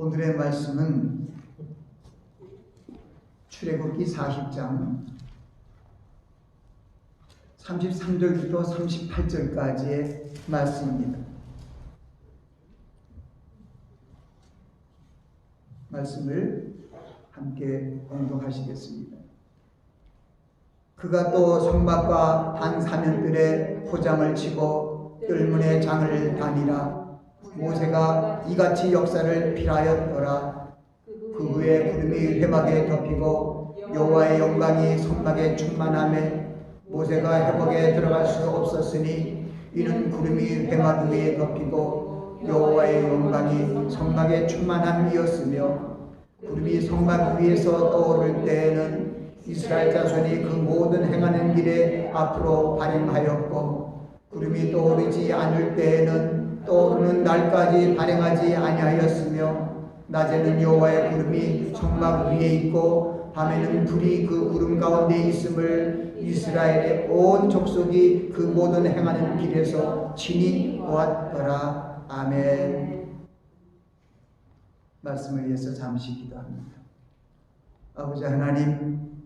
오늘의 말씀은 출애굽기 40장 33절부터 38절까지의 말씀입니다. 말씀을 함께 공독하시겠습니다. 그가 또 성막과 반사면들에 포장을 치고 뜰문의 장을 다니라. 모세가 이같이 역사를 필하였더라. 그 후에 구름이 회막에 덮이고 여호와의 영광이 성막에 충만하매 모세가 회막에 들어갈 수 없었으니 이는 구름이 회막 위에 덮이고 여호와의 영광이 성막에 충만함이었으며 구름이 성막 위에서 떠오를 때에는 이스라엘 자손이 그 모든 행하는 길에 앞으로 발행하였고 구름이 떠오르지 않을 때에는 떠오르는 날까지 발행하지 아니하였으며 낮에는 여호와의 구름이 성막 위에 있고 밤에는 불이 그 구름 가운데 있음을 이스라엘의 온 족속이 그 모든 행하는 길에서 친히 보았더라. 아멘. 말씀을 위해서 잠시 기도합니다. 아버지 하나님,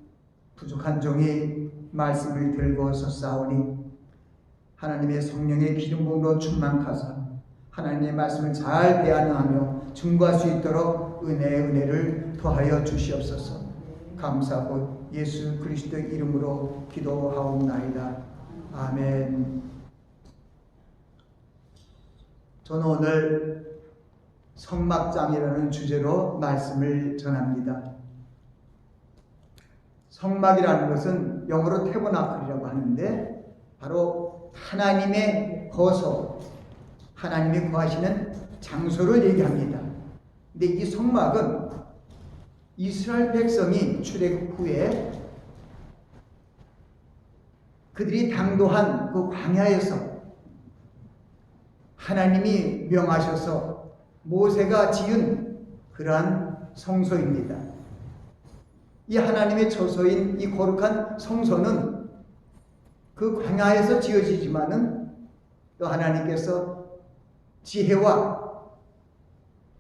부족한 종이 말씀을 들고 섰사오니 하나님의 성령의 기름 부음으로 충만하사 하나님의 말씀을 잘 대하며 증거할 수 있도록 은혜를 더하여 주시옵소서. 감사하고 예수 그리스도의 이름으로 기도하옵나이다. 아멘. 저는 오늘 성막장이라는 주제로 말씀을 전합니다. 성막이라는 것은 영어로 태버나클이라고 하는데 바로 하나님의 거소, 하나님이 거하시는 장소를 얘기합니다. 근데 이 성막은 이스라엘 백성이 출애굽 후에 그들이 당도한 그 광야에서 하나님이 명하셔서 모세가 지은 그러한 성소입니다. 이 하나님의 처소인 이 거룩한 성소는 그 광야에서 지어지지만은 또 하나님께서 지혜와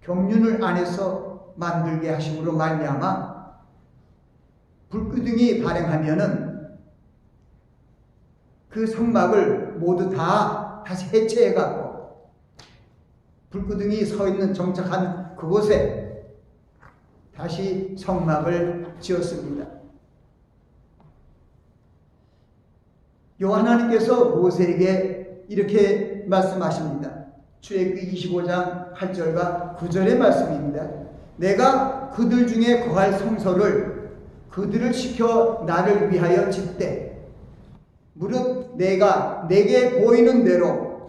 경륜을 안에서 만들게 하심으로 말미암아 불기둥이 발행하면은 그 성막을 모두 다시 해체해 갖고 불기둥이 서 있는 정착한 그곳에 다시 성막을 지었습니다. 여호와 하나님께서 모세에게 이렇게 말씀하십니다. 출애굽기 25장 8절과 9절의 말씀입니다. 내가 그들 중에 거할 성소를 그들을 시켜 나를 위하여 짓되 무릇 내가 내게 보이는 대로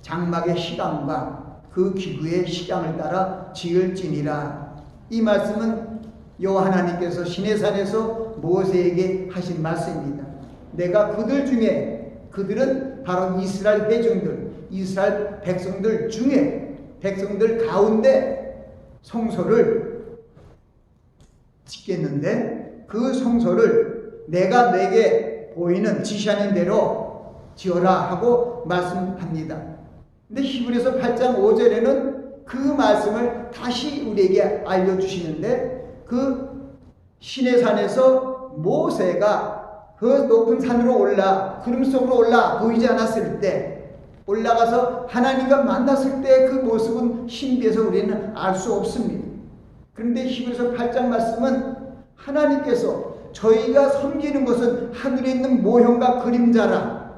장막의 시간과 그 기구의 시간을 따라 지을지니라. 이 말씀은 여호와 하나님께서 시내산에서 모세에게 하신 말씀입니다. 내가 그들 중에, 그들은 바로 이스라엘 회중들, 이스라엘 백성들 중에, 백성들 가운데 성소를 짓겠는데 그 성소를 내가 내게 보이는 지시하는 대로 지어라 하고 말씀합니다. 근데 히브리서 8장 5절에는 그 말씀을 다시 우리에게 알려주시는데 그 시내산에서 모세가 그 높은 산으로 올라 구름 속으로 올라 보이지 않았을 때 올라가서 하나님과 만났을 때 그 모습은 신비해서 우리는 알 수 없습니다. 그런데 히브리서 8장 말씀은 하나님께서 저희가 섬기는 것은 하늘에 있는 모형과 그림자라.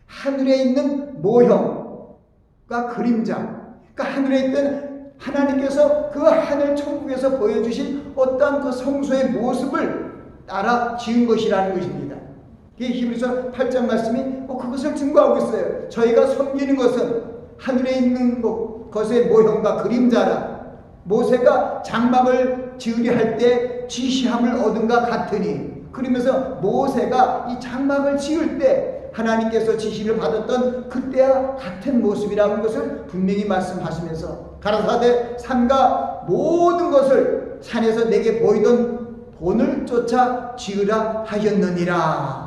하늘에 있는 모형과 그림자. 그러니까 하늘에 있던 하나님께서 그 하늘 천국에서 보여주신 어떠한 그 성소의 모습을 따라 지은 것이라는 것입니다. 히브리서 8장 말씀이 그것을 증거하고 있어요. 저희가 섬기는 것은 하늘에 있는 것의 모형과 그림자라. 모세가 장막을 지으려 할 때 지시함을 얻은가 같으니, 그러면서 모세가 이 장막을 지을 때 하나님께서 지시를 받았던 그때와 같은 모습이라는 것을 분명히 말씀하시면서 가라사대 산과 모든 것을 산에서 내게 보이던 본을 쫓아 지으라 하였느니라.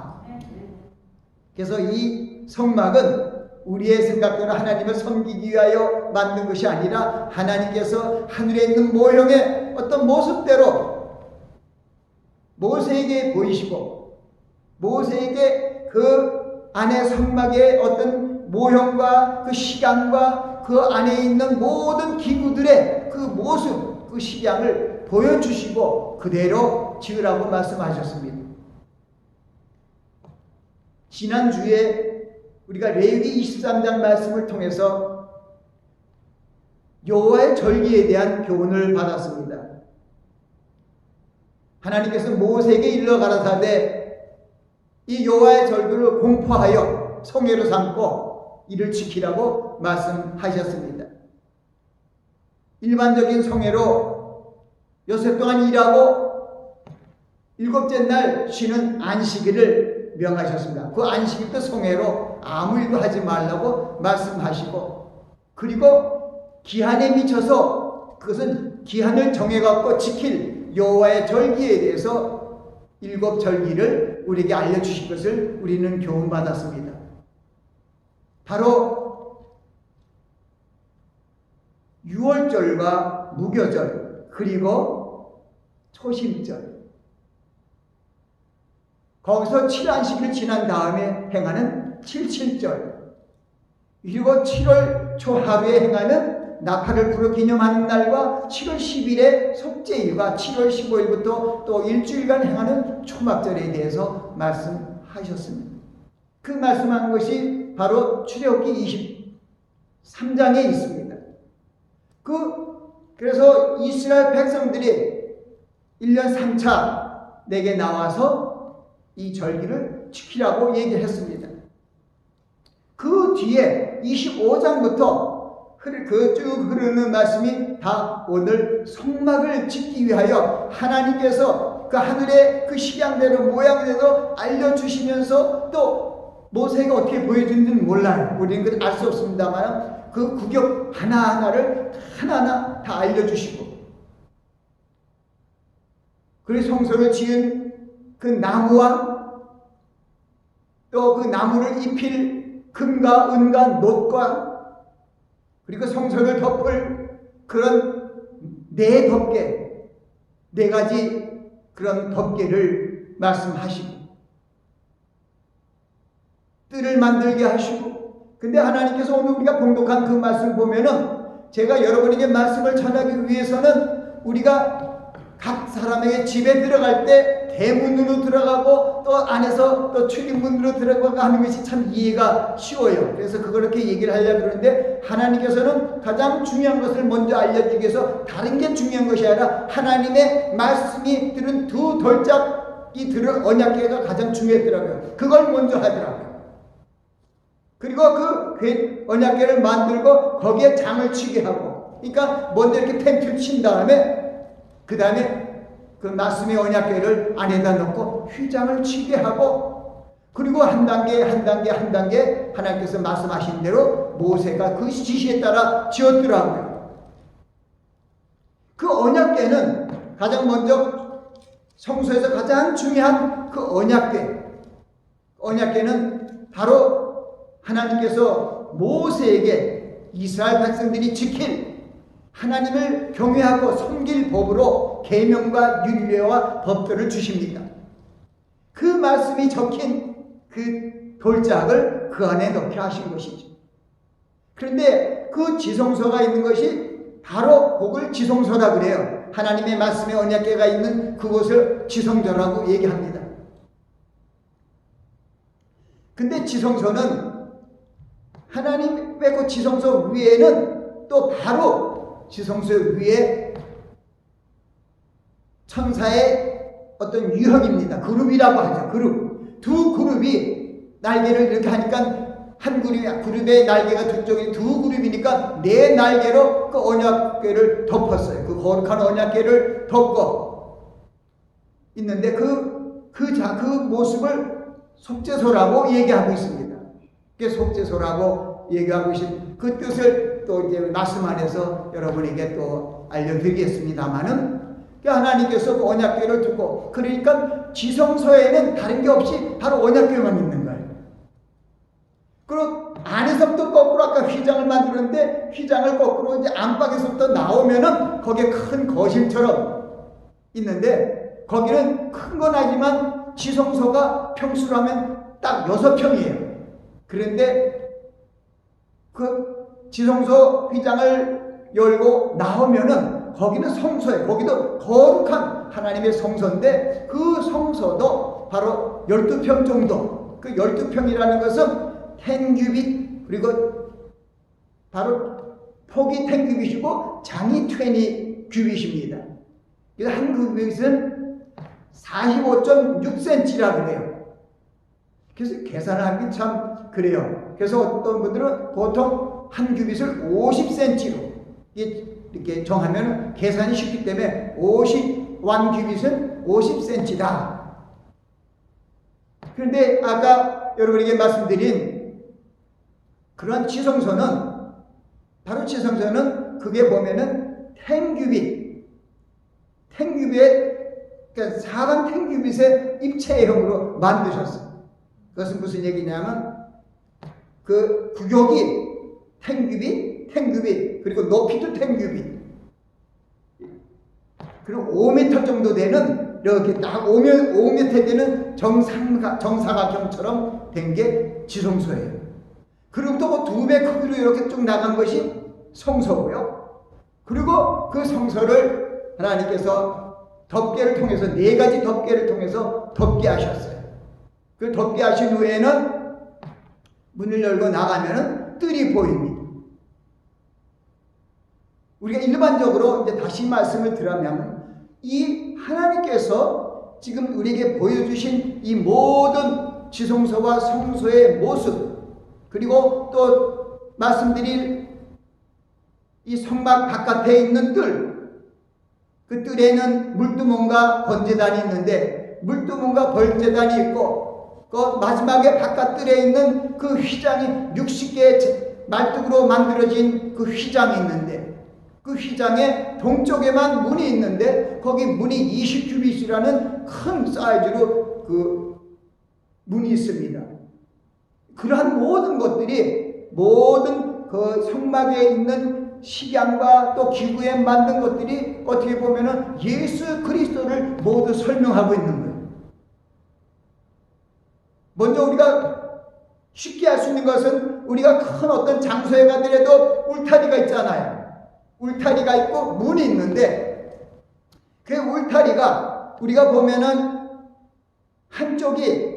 그래서 이 성막은 우리의 생각대로 하나님을 섬기기 위하여 만든 것이 아니라 하나님께서 하늘에 있는 모형의 어떤 모습대로 모세에게 보이시고 모세에게 그 안에 성막의 어떤 모형과 그 식양과 그 안에 있는 모든 기구들의 그 모습, 그 식양을 보여주시고 그대로 지으라고 말씀하셨습니다. 지난주에 우리가 레위기 23장 말씀을 통해서 여호와의 절기에 대한 교훈을 받았습니다. 하나님께서 모세에게 일러 가라사대 이 여호와의 절기를 공포하여 성회로 삼고 이를 지키라고 말씀하셨습니다. 일반적인 성회로 6일 동안 일하고 7째 날 쉬는 안식일을 명하셨습니다. 그 안식일도 성회로 아무 일도 하지 말라고 말씀하시고 그리고 기한에 미쳐서 그것은 기한을 정해갖고 지킬 여호와의 절기에 대해서 7절기를 우리에게 알려주신 것을 우리는 교훈받았습니다. 바로 유월절과 무교절 그리고 초심절 거기서 7안식일 지난 다음에 행하는 77절 그리고 7월 초하루에 행하는 나팔을 불어 기념하는 날과 7월 10일의 속죄일과 7월 15일부터 또 일주일간 행하는 초막절에 대해서 말씀하셨습니다. 그 말씀한 것이 바로 출애굽기 23장에 있습니다. 그래서 이스라엘 백성들이 1년 3차 내게 나와서 이 절기를 지키라고 얘기했습니다. 그 뒤에 25장부터 쭉 흐르는 말씀이 다 오늘 성막을 짓기 위하여 하나님께서 그 하늘의 그 식양대로 모양대로 알려주시면서 또 모세가 어떻게 보여준지는 몰라요. 우리는 그걸 알 수 없습니다만 그 구경 하나하나를 하나하나 다 알려주시고 그리고 성소를 지은 그 나무와 또 그 나무를 입힐 금과 은과 놋과 그리고 성소를 덮을 그런 4덮개 4가지 그런 덮개를 말씀하시고 뜰을 만들게 하시고 근데 하나님께서 오늘 우리가 봉독한 그 말씀을 보면은 제가 여러분에게 말씀을 전하기 위해서는 우리가 각 사람에게 집에 들어갈 때 대문으로 들어가고 또 안에서 또 출입문으로 들어가고 하는 것이 참 이해가 쉬워요. 그래서 그렇게 얘기를 하려고 그러는데 하나님께서는 가장 중요한 것을 먼저 알려주기 위해서 다른 게 중요한 것이 아니라 하나님의 말씀이 들은 2돌짝이 들은 언약궤가 가장 중요했더라고요. 그걸 먼저 하더라고요. 그리고 그 언약궤를 만들고 거기에 장을 치게 하고 그러니까 먼저 이렇게 텐트를 친 다음에 그 다음에 그 말씀의 언약궤를 안에다 넣고 휘장을 치게 하고 그리고 한 단계 하나님께서 말씀하신 대로 모세가 그 지시에 따라 지었더라고요. 그 언약궤는 가장 먼저 성소에서 가장 중요한 그 언약궤는 바로 하나님께서 모세에게 이스라엘 백성들이 지킬 하나님을 경외하고 섬길 법으로 계명과 율례와 법도를 주십니다. 그 말씀이 적힌 그 돌짝을 그 안에 넣게 하신 것이죠. 그런데 그 지성소가 있는 것이 바로 그걸 지성소라 그래요. 하나님의 말씀의 언약궤가 있는 그곳을 지성소라고 얘기합니다. 근데 지성소는 하나님의 그 지성소 위에는 또 바로 지성소 위에 천사의 어떤 유형입니다. 그룹이라고 하죠. 그룹. 2그룹이 날개를 이렇게 하니까 한 그룹의 날개가 2쪽이 2그룹이니까 4날개로 그 언약궤를 덮었어요. 그 거룩한 언약궤를 덮고 있는데 그 모습을 속죄소라고 얘기하고 있습니다. 그게 속죄소라고 얘기하고 있는 그 뜻을 또 이제 말씀 안에서 여러분에게 또 알려드리겠습니다만은 하나님께서 그 언약궤를 두고 그러니까 지성소에는 다른 게 없이 바로 언약궤만 있는 거예요. 그리고 안에서부터 거꾸로 아까 휘장을 만들었는데 휘장을 거꾸로 이제 안방에서부터 나오면은 거기에 큰 거실처럼 있는데 거기는 큰 건 아니지만 지성소가 평수로 하면 딱 6평이에요. 그런데 그 지성소 휘장을 열고 나오면은 거기는 성소예요. 거기도 거룩한 하나님의 성소인데 그 성소도 바로 12평 정도. 그 12평이라는 것은 10규빗 그리고 바로 폭이 10규빗이고 장이 20규빗입니다. 그래서 한 규빗은 45.6cm라 그래요. 그래서 계산하기 참 그래요. 그래서 어떤 분들은 보통 한 규빗을 50cm로 이렇게 정하면 계산이 쉽기 때문에 51규빗은 50cm다. 그런데 아까 여러분에게 말씀드린 그런 지성소는 바로 지성소는 그게 보면은 10규빗 그러니까 사방 10규빗의 입체형으로 만드셨어요. 그것은 무슨 얘기냐면 그 구격이 10규빗 그리고 높이도 10규빗 그리고 5m 정도 되는 이렇게 딱 5m 되는 정사각형처럼 된 게 지성소예요. 그리고 또 2배 크기로 이렇게 쭉 나간 것이 성소고요. 그리고 그 성소를 하나님께서 덮개를 통해서 4가지 덮개를 통해서 덮게 하셨어요. 그 덮게 하신 후에는 문을 열고 나가면은 뜰이 보입니다. 우리가 일반적으로 이제 다시 말씀을 드리면 이 하나님께서 지금 우리에게 보여주신 이 모든 지성소와 성소의 모습 그리고 또 말씀드릴 이 성막 바깥에 있는 뜰 그 뜰에는 물두멍과 번제단이 있는데 물두멍과 번제단이 있고 그 마지막에 바깥 뜰에 있는 그 휘장이 60개의 말뚝으로 만들어진 그 휘장이 있는데 그 휘장의 동쪽에만 문이 있는데 거기 문이 20규빗이라는 큰 사이즈로 그 문이 있습니다. 그러한 모든 것들이 모든 그 성막에 있는 식양과 또 기구에 만든 것들이 어떻게 보면은 예수 그리스도를 모두 설명하고 있는 거예요. 먼저 우리가 쉽게 알 수 있는 것은 우리가 큰 어떤 장소에 가더라도 울타리가 있잖아요. 울타리가 있고 문이 있는데 그 울타리가 우리가 보면은 한쪽이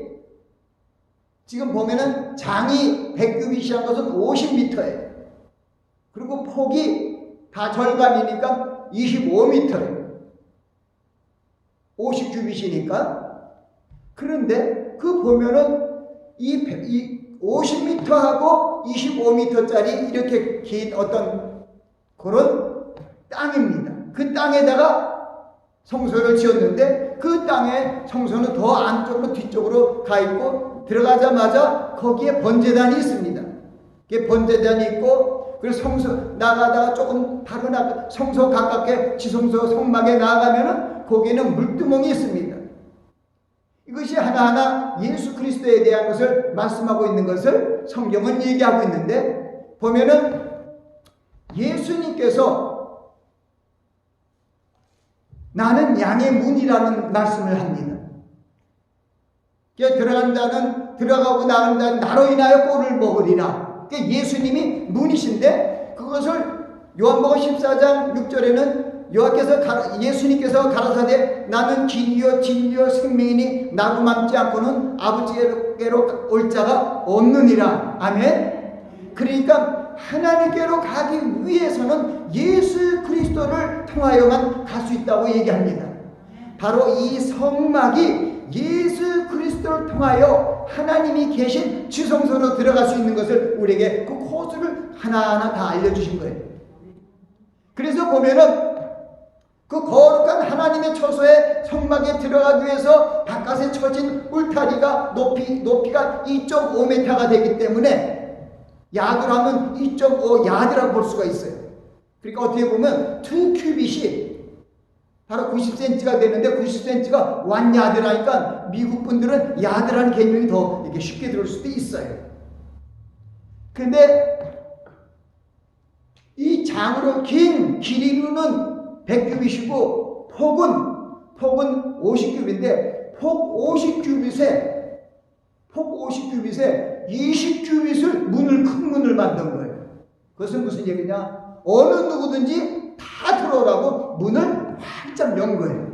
지금 보면은 장이 100규빗이란 것은 50m예요. 그리고 폭이 다 절반이니까 25m예요. 50규빗이니까. 그런데 그 보면은 이 50m하고 25m짜리 이렇게 긴 어떤 그런 땅입니다. 그 땅에다가 성소를 지었는데 그 땅에 성소는 더 안쪽으로 뒤쪽으로 가 있고 들어가자마자 거기에 번제단이 있습니다. 그게 번제단이 있고 그리고 성소 나가다가 조금 바로 성소 가깝게 지성소 성막에 나아가면은 거기에는 물두멍이 있습니다. 이것이 하나하나 예수 그리스도에 대한 것을 말씀하고 있는 것을 성경은 얘기하고 있는데 보면은 예수님께서 나는 양의 문이라는 말씀을 합니다. 들어간 자는 들어가고 나가는 자는 나로 인하여 꼴을 먹으리라. 예수님이 문이신데 그것을 요한복음 14장 6절에는 예수님께서 가라사대 나는 길이요 진리요 생명이니 나로 맘지 않고는 아버지께로 올 자가 없느니라. 아멘. 그러니까 하나님께로 가기 위해서는 예수 그리스도를 통하여만 갈 수 있다고 얘기합니다. 바로 이 성막이 예수 그리스도를 통하여 하나님이 계신 지성소로 들어갈 수 있는 것을 우리에게 그 코스를 하나하나 다 알려주신 거예요. 그래서 보면은 그 거룩한 하나님의 처소에 성막에 들어가기 위해서 바깥에 쳐진 울타리가 높이가 2.5m가 되기 때문에 야드로 하면 2.5 야드라고 볼 수가 있어요. 그러니까 어떻게 보면 2규빗이 바로 90cm가 되는데 90cm가 1야드라니까 미국 분들은 야드라는 개념이 더 이렇게 쉽게 들을 수도 있어요. 근데 이 장으로 긴 길이로는 100규빗이고 폭은 50규빗인데 폭 50규빗에 20규빗을 큰 문을 만든 거예요. 그것은 무슨 얘기냐? 어느 누구든지 다 들어오라고 문을 활짝 연 거예요.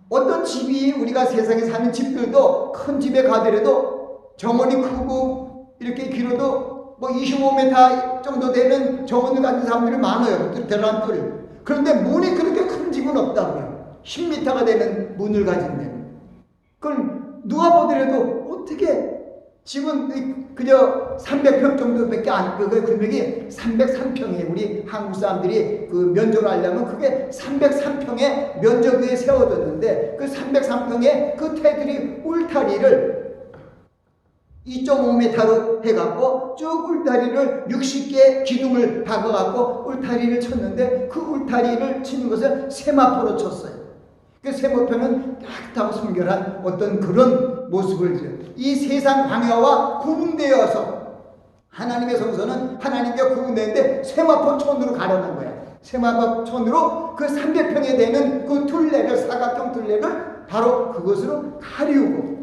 어떤 집이 우리가 세상에 사는 집들도 큰 집에 가더라도 정원이 크고 이렇게 길어도 뭐 25m 정도 되는 정원을 가진 사람들이 많아요. 대란 뜰. 그런데 문이 그렇게 큰 집은 없다고요. 10m가 되는 문을 가진 데는. 그럼 누가 보더라도 어떻게 집은 그저 300평 정도밖에 안, 그 금액이 303평이에요. 우리 한국 사람들이 그 면적을 알려면 그게 303평의 면적 위에 세워졌는데 그 303평의 그 테두리 울타리를 2.5m로 해갖고 쭉 울타리를 60개 기둥을 박아갖고 울타리를 쳤는데 그 울타리를 치는 것을 세마포로 쳤어요. 그 세마포는 깨끗하고 성결한 어떤 그런 모습을 줘요. 이 세상 광야와 구분되어서 하나님의 성소는 하나님과 구분되는데 세마포천으로 가려는 거야. 세마포천으로 그 300평에 되는 그 둘레를, 사각형 둘레를 바로 그것으로 가리우고,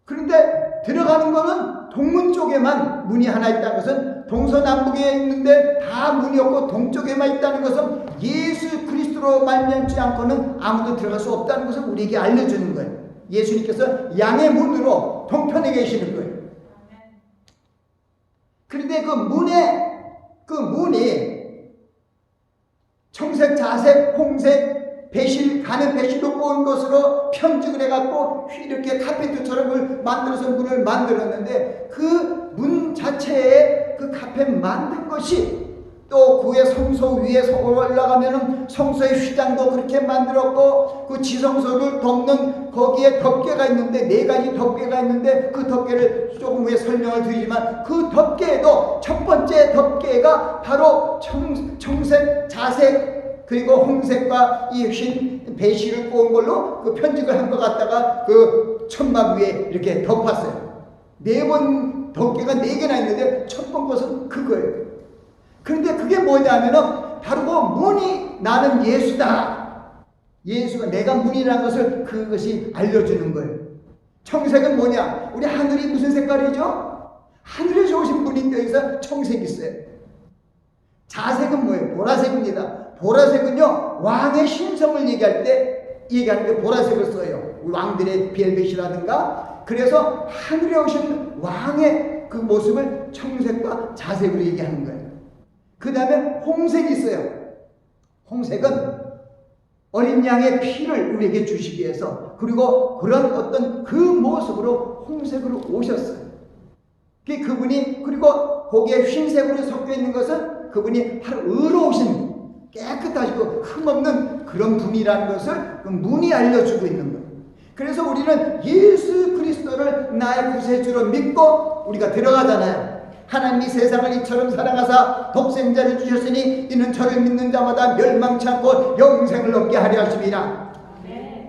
그런데 들어가는 거는 동문 쪽에만 문이 하나 있다는 것은, 동서남북에 있는데 다 문이 없고 동쪽에만 있다는 것은 예수 그리스도로 말미암지 않고는 아무도 들어갈 수 없다는 것을 우리에게 알려주는 거예요. 예수님께서 양의 문으로 동편에 계시는 거예요. 그런데 그 문이 청색, 자색, 홍색, 배실, 가는 배실로 꼬은 것으로 편집을 해갖고 이렇게 카페트처럼 만들어서 문을 만들었는데 그 문 자체에 그 카페 만든 것이 또 그의 성소 위에 올라가면은 성소의 휘장도 그렇게 만들었고 그 지성소를 덮는 거기에 덮개가 있는데 4가지 덮개가 있는데 그 덮개를 조금 후에 설명을 드리지만 그 덮개에도 첫 번째 덮개가 바로 청색, 자색 그리고 홍색과 이 흰 배실을 꼬은 걸로 그 편집을 한 것 갖다가 그 천막 위에 이렇게 덮었어요. 4번 덮개가 4개나 있는데 첫 번 것은 그거예요. 그런데 그게 뭐냐면은 바로 그 문이 나는 예수다. 예수가 내가 문이라는 것을 그것이 알려주는 거예요. 청색은 뭐냐? 우리 하늘이 무슨 색깔이죠? 하늘에서 오신 분이 여기서 청색이 있어요. 자색은 뭐예요? 보라색입니다. 보라색은요 왕의 신성을 얘기할 때 얘기하는 게 보라색을 써요. 왕들의 벨벳이라든가. 그래서 하늘에 오신 왕의 그 모습을 청색과 자색으로 얘기하는 거예요. 그 다음에 홍색이 있어요. 홍색은 어린 양의 피를 우리에게 주시기 위해서, 그리고 그런 어떤 그 모습으로 홍색으로 오셨어요. 그분이, 그리고 거기에 흰색으로 섞여 있는 것은 그분이 바로 의로우신, 깨끗하시고 흠없는 그런 분이라는 것을 그 문이 알려주고 있는 거예요. 그래서 우리는 예수 그리스도를 나의 구세주로 믿고 우리가 들어가잖아요. 하나님이 세상을 이처럼 사랑하사 독생자를 주셨으니 이는 저를 믿는 자마다 멸망치 않고 영생을 얻게 하려 하심이라.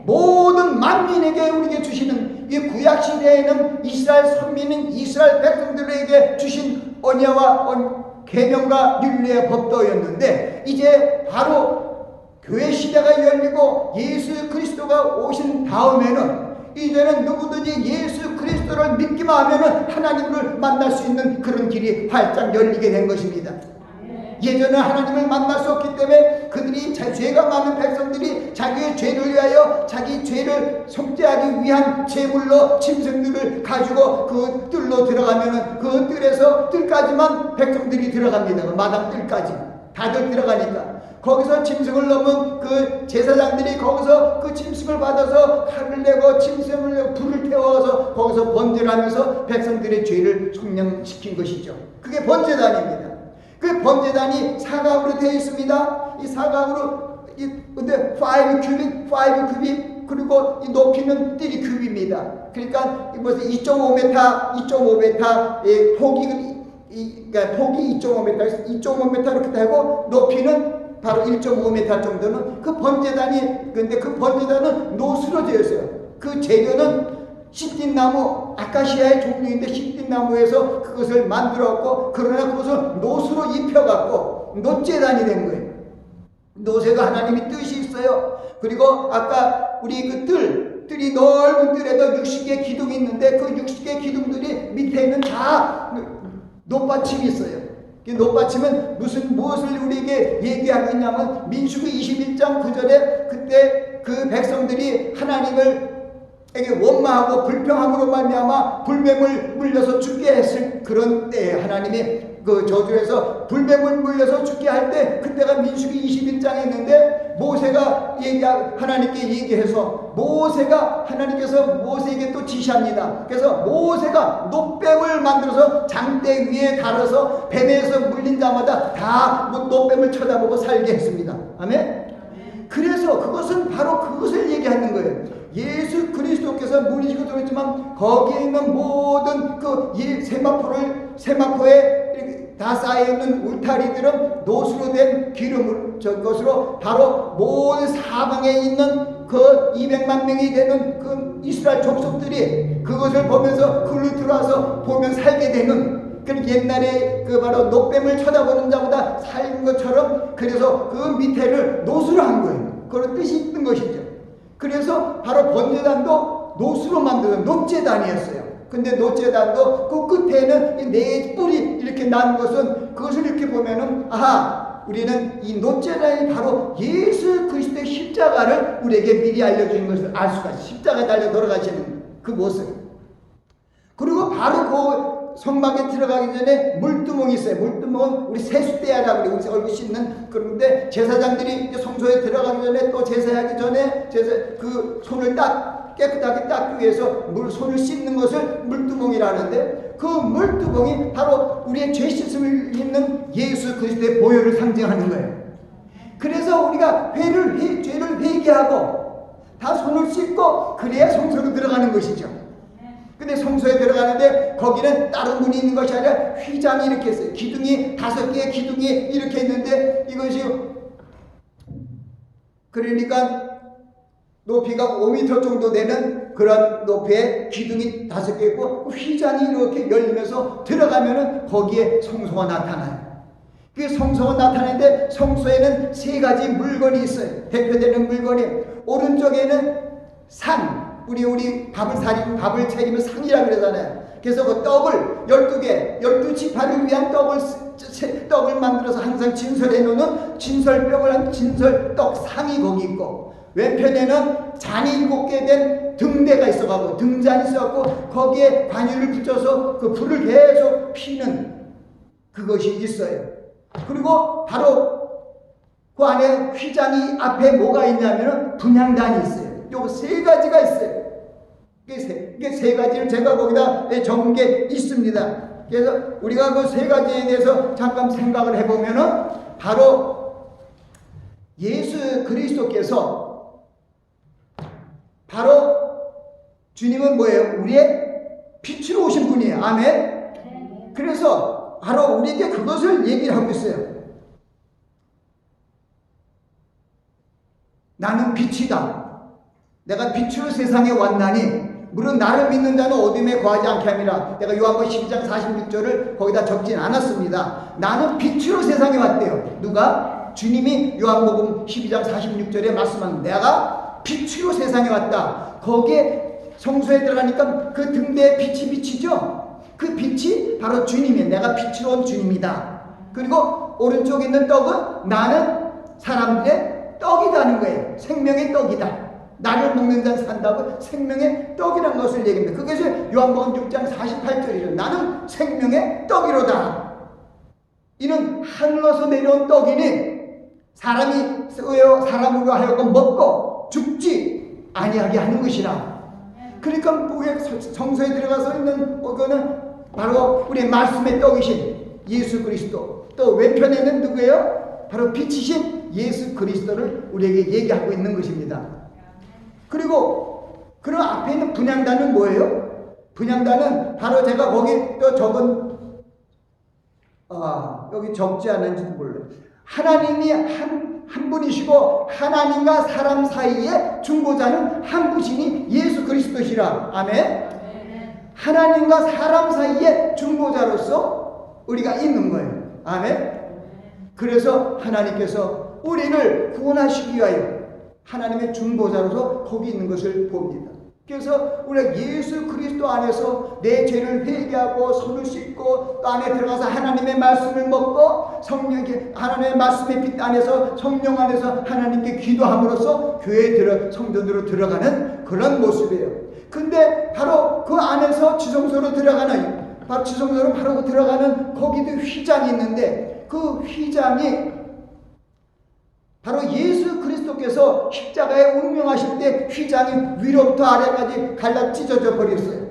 모든 만민에게 우리에게 주시는 이 구약시대에는 이스라엘 선민인 이스라엘 백성들에게 주신 언약과 계명과 율례의 법도였는데 이제 바로 교회 시대가 열리고 예수 그리스도가 오신 다음에는 이제는 누구든지 예수 그리스도를 믿기만 하면은 하나님을 만날 수 있는 그런 길이 활짝 열리게 된 것입니다. 예전에 하나님을 만날 수 없기 때문에 그들이 죄가 많은 백성들이 자기의 죄를 위하여 자기 죄를 속죄하기 위한 제물로 짐승들을 가지고 그 뜰로 들어가면은 그 뜰에서 뜰까지만 백성들이 들어갑니다. 마당 뜰까지 다들 들어가니까 거기서 짐승을 넘은 그 제사장들이 거기서 그 짐승을 받아서 칼을 내고 짐승을 내고 불을 태워서 거기서 번제하면서 백성들의 죄를 속량시킨 것이죠. 그게 번제단입니다. 그 번제단이 사각으로 되어 있습니다. 이 사각으로 근데 5 그리고 이 높이는 3 큐비입니다. 그러니까 이것은 2.5m 폭이 그러니까 폭이 2.5m 이렇게 되고 높이는 바로 1.5m 정도는 그 번제단이, 근데 그 번제단은 노수로 되어 있어요. 그 재료는 시띠나무, 아카시아의 종류인데 시띠나무에서 그것을 만들었고, 그러나 그것을 놋으로 입혀갖고 놋재단이 된 거예요. 놋에도 하나님이 뜻이 있어요. 그리고 아까 우리 그 뜰이 넓은 뜰에도 60개 기둥이 있는데 그 60개 기둥들이 밑에는 다 놋받침이 있어요. 그 놋받침은 무엇을 우리에게 얘기하고 있냐면 민수기 21장 9절에 그때 그 백성들이 하나님을 원망하고 불평함으로 말미암아 불뱀을 물려서 죽게 했을 그런 때에 하나님이 그 저주에서 불뱀을 물려서 죽게 할 때 그때가 민수기 21장에 있는데 모세가 하나님께 얘기해서 모세가 하나님께서 모세에게 또 지시합니다. 그래서 모세가 놋뱀을 만들어서 장대 위에 달아서 뱀에서 물린 자마다 다 놋뱀을 쳐다보고 살게 했습니다. 아멘. 그래서 그것은 바로 그것을 얘기하는 거예요. 예수 그리스도께서 물리시고 들어있지만 거기에 있는 모든 그 세마포에 다 쌓여있는 울타리들은 놋으로 된 기름을 저것으로 바로 모든 사방에 있는 그 200만 명이 되는 그 이스라엘 족속들이 그것을 보면서 글로 들어와서 보면 살게 되는, 그 옛날에 그 바로 놋뱀을 쳐다보는 자보다 살는 것처럼, 그래서 그 밑에를 놋으로 한 거예요. 그런 뜻이 있는 것이죠. 그래서 바로 번제단도 놋으로 만드는 놋제단이었어요. 근데 놋제단도 그 끝에는 네 뿔이 이렇게 난 것은, 그것을 이렇게 보면은 아하, 우리는 이 놋제단이 바로 예수 그리스도의 십자가를 우리에게 미리 알려주는 것을 알 수가 있어요. 십자가에 달려 돌아가시는 그 모습. 그리고 바로 그 성막에 들어가기 전에 물두멍이 있어요. 물두멍은 우리 세수대야라고 우리 얼굴 씻는, 그런데 제사장들이 성소에 들어가기 전에 또 제사하기 전에 그 손을 깨끗하게 닦기 위해서 손을 씻는 것을 물두멍이라 하는데, 그 물두멍이 바로 우리의 죄 씻음을 입는 예수 그리스도의 보혈을 상징하는 거예요. 그래서 우리가 죄를 회개하고 다 손을 씻고 그래야 성소로 들어가는 것이죠. 근데 성소에 들어가는데 거기는 다른 문이 있는 것이 아니라 휘장이 이렇게 있어요. 기둥이 5개의 기둥이 이렇게 있는데, 이것이 그러니까 높이가 5m 정도 되는 그런 높이의 기둥이 5개 있고 휘장이 이렇게 열리면서 들어가면은 거기에 성소가 나타나요. 그 성소가 나타나는데 성소에는 3가지 물건이 있어요. 대표되는 물건이, 오른쪽에는 상, 우리 밥을 차리면 상이라 그러잖아요. 그래서 그 떡을 12개, 12지파를 위한 떡을 만들어서 항상 진설해 놓는 진설떡을 한 진설떡 상이 거기 있고, 왼편에는 잔이 7개 된 등대가 있어가지고 등잔이 있어갖고 거기에 관유를 붙여서 그 불을 계속 피는 그것이 있어요. 그리고 바로 그 안에 휘장이 앞에 뭐가 있냐면은 분향단이 있어요. 요 3가지가 있어요. 이게 3가지를 제가 거기다 적은 게 있습니다. 그래서 우리가 그 3가지에 대해서 잠깐 생각을 해보면은 바로 예수 그리스도께서 바로 주님은 뭐예요? 우리의 빛으로 오신 분이에요. 아멘. 그래서 바로 우리에게 그것을 얘기를 하고 있어요. 나는 빛이다. 내가 빛으로 세상에 왔나니 물론 나를 믿는 자는 어둠에 거하지 않게 함이라. 내가 요한복음 12장 46절을 거기다 적진 않았습니다. 나는 빛으로 세상에 왔대요. 누가? 주님이 요한복음 12장 46절에 말씀한, 내가 빛으로 세상에 왔다. 거기에 성소에 들어가니까 그 등대에 빛이 비치죠. 그 빛이 바로 주님이에요. 내가 빛으로 온 주님이다. 그리고 오른쪽에 있는 떡은 나는 사람들의 떡이라는 거예요. 생명의 떡이다. 나를 먹는 자는 산다고 생명의 떡이라는 것을 얘기합니다. 그것이 요한복음 6장 48절이죠. 나는 생명의 떡이로다. 이는 하늘로서 내려온 떡이니 사람으로 하여금 먹고 죽지 아니하게 하는 것이라. 그러니까 성소에 들어가서 있는 그거는 바로 우리의 말씀의 떡이신 예수 그리스도, 또 왼편에는 누구예요? 바로 빛이신 예수 그리스도를 우리에게 얘기하고 있는 것입니다. 그리고 그 앞에 있는 분향단은 뭐예요? 분향단은 바로 제가 거기 또 적은 여기 적지 않은지도 몰라요. 하나님이 한 분이시고 하나님과 사람 사이의 중보자는 한 분이니 예수 그리스도시 되시라. 아멘. 하나님과 사람 사이의 중보자로서 우리가 있는 거예요. 아멘. 그래서 하나님께서 우리를 구원하시기 위하여 하나님의 중보자로서 거기 있는 것을 봅니다. 그래서 우리가 예수 그리스도 안에서 내 죄를 회개하고 손을 씻고 또 안에 들어가서 하나님의 말씀을 먹고 하나님의 말씀의 빛 안에서 성령 안에서 하나님께 기도함으로써 교회에 성전으로 들어가는 그런 모습이에요. 근데 바로 그 안에서 지성소로 들어가는 거기도 휘장이 있는데 그 휘장이 바로 예수 그리스도께서 십자가에 운명하실 때 휘장이 위로부터 아래까지 갈라 찢어져 버렸어요.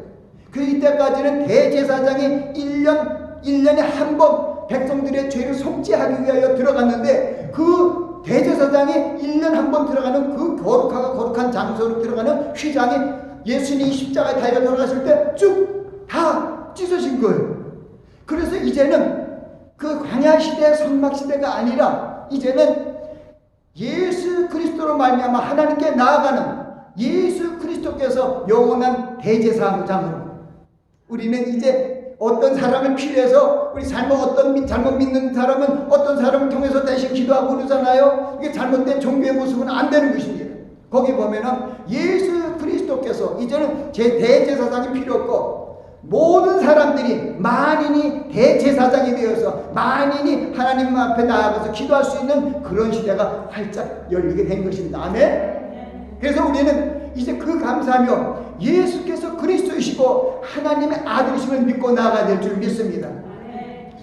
그 이때까지는 대제사장이 1년에 한 번 백성들의 죄를 속죄하기 위하여 들어갔는데 그 대제사장이 1년에 한 번 들어가는 그 거룩한 장소로 들어가는 휘장이 예수님이 십자가에 달려 돌아가실 때 쭉 다 찢어진 거예요. 그래서 이제는 그 광야 시대 성막 시대가 아니라 이제는 예수 그리스도로 말미암아 하나님께 나아가는 예수 그리스도께서 영원한 대제사장으로 우리는 이제 어떤 사람을 필요해서 우리 잘못 믿는 사람은 어떤 사람을 통해서 대신 기도하고 그러잖아요. 이게 잘못된 종교의 모습은 안 되는 것입니다. 거기 보면은 예수 그리스도께서 이제는 제 대제사장이 필요 없고 모든 사람들이 만인이 대제사장이 되어서 만인이 하나님 앞에 나아가서 기도할 수 있는 그런 시대가 활짝 열리게 된 것입니다. 아멘. 그래서 우리는 이제 그 감사하며 예수께서 그리스도이시고 하나님의 아들이심을 믿고 나아가야 될 줄 믿습니다.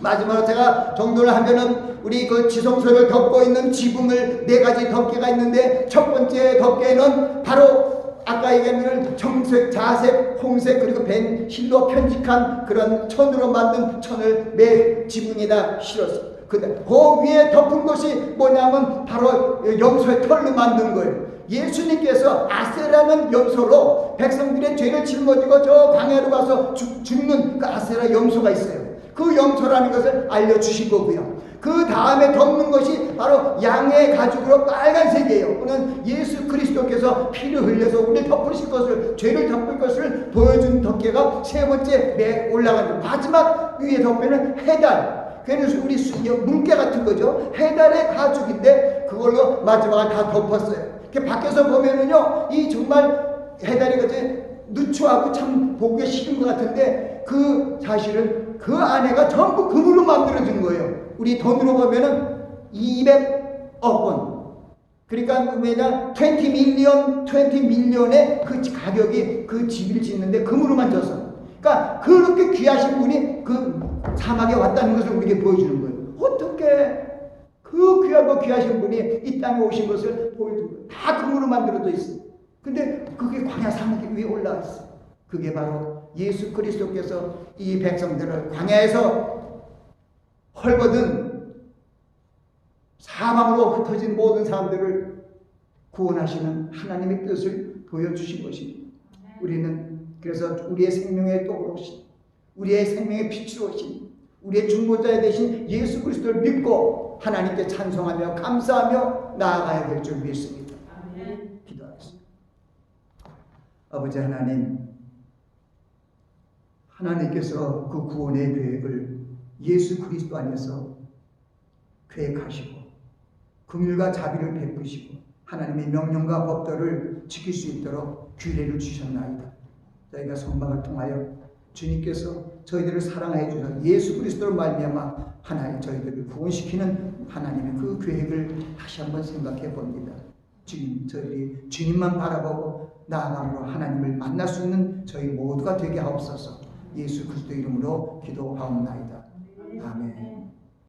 마지막으로 제가 정도를 하면은 우리 그 지성소를 덮고 있는 지붕을 4가지 덮개가 있는데 첫 번째 덮개는 바로 아까 얘기한 정색, 자색, 홍색 그리고 벤 실로 편직한 그런 천으로 만든 천을 매 지붕에다 실었어요. 근데 그 위에 덮은 것이 뭐냐면 바로 염소의 털로 만든 거예요. 예수님께서 아세라는 염소로 백성들의 죄를 짊어지고 저 광야로 가서 죽는 그 아세라 염소가 있어요. 그 염소라는 것을 알려주신 거고요. 그 다음에 덮는 것이 바로 양의 가죽으로 빨간색이에요. 그는 예수 그리스도께서 피를 흘려서 우리를 덮으실 것을, 죄를 덮을 것을 보여준 덮개가 세 번째 올라가는 마지막 위에 덮개는 해달. 그래서 우리 물개 같은 거죠. 해달의 가죽인데 그걸로 마지막에 다 덮었어요. 이렇게 밖에서 보면은요, 이 정말 해달이 같이 누추하고 참 보기가 싫은 것 같은데 그 사실은 그 안에가 전부 금으로 만들어진 거예요. 우리 돈으로 보면은 200억 원. 그러니까 왜냐 20 밀리언의 그 가격이 그 집을 짓는데 금으로만 져서. 그러니까 그렇게 귀하신 분이 그 사막에 왔다는 것을 우리에게 보여주는 거예요. 어떻게 그 귀하고 귀하신 분이 이 땅에 오신 것을 보여주는 거예요. 다 금으로 만들어져 있어요. 근데 그게 광야 사막 위에 올라와 있어요. 그게 바로 예수 그리스도께서 이 백성들을 광야에서 헐벗은 사망으로 흩어진 모든 사람들을 구원하시는 하나님의 뜻을 보여주신 것입니다. 우리는 그래서 우리의 생명의 떡으로 오신, 우리의 생명의 빛으로 오신, 우리의 중보자 되신 예수 그리스도를 믿고 하나님께 찬송하며 감사하며 나아가야 될 줄 믿습니다. 기도하겠습니다. 아버지 하나님, 하나님께서 그 구원의 계획을 예수 그리스도 안에서 계획하시고 긍휼과 자비를 베푸시고 하나님의 명령과 법도를 지킬 수 있도록 규례를 주셨나이다. 저희가 선방을 통하여 주님께서 저희들을 사랑하여 주셔서 예수 그리스도로 말미암아 하나님 저희들을 구원시키는 하나님의 그 계획을 다시 한번 생각해 봅니다. 주님, 저희들이 주님만 바라보고 나아감으로 하나님을 만날 수 있는 저희 모두가 되게 하옵소서. 예수 그리스도 이름으로 기도하옵나이다. 아멘.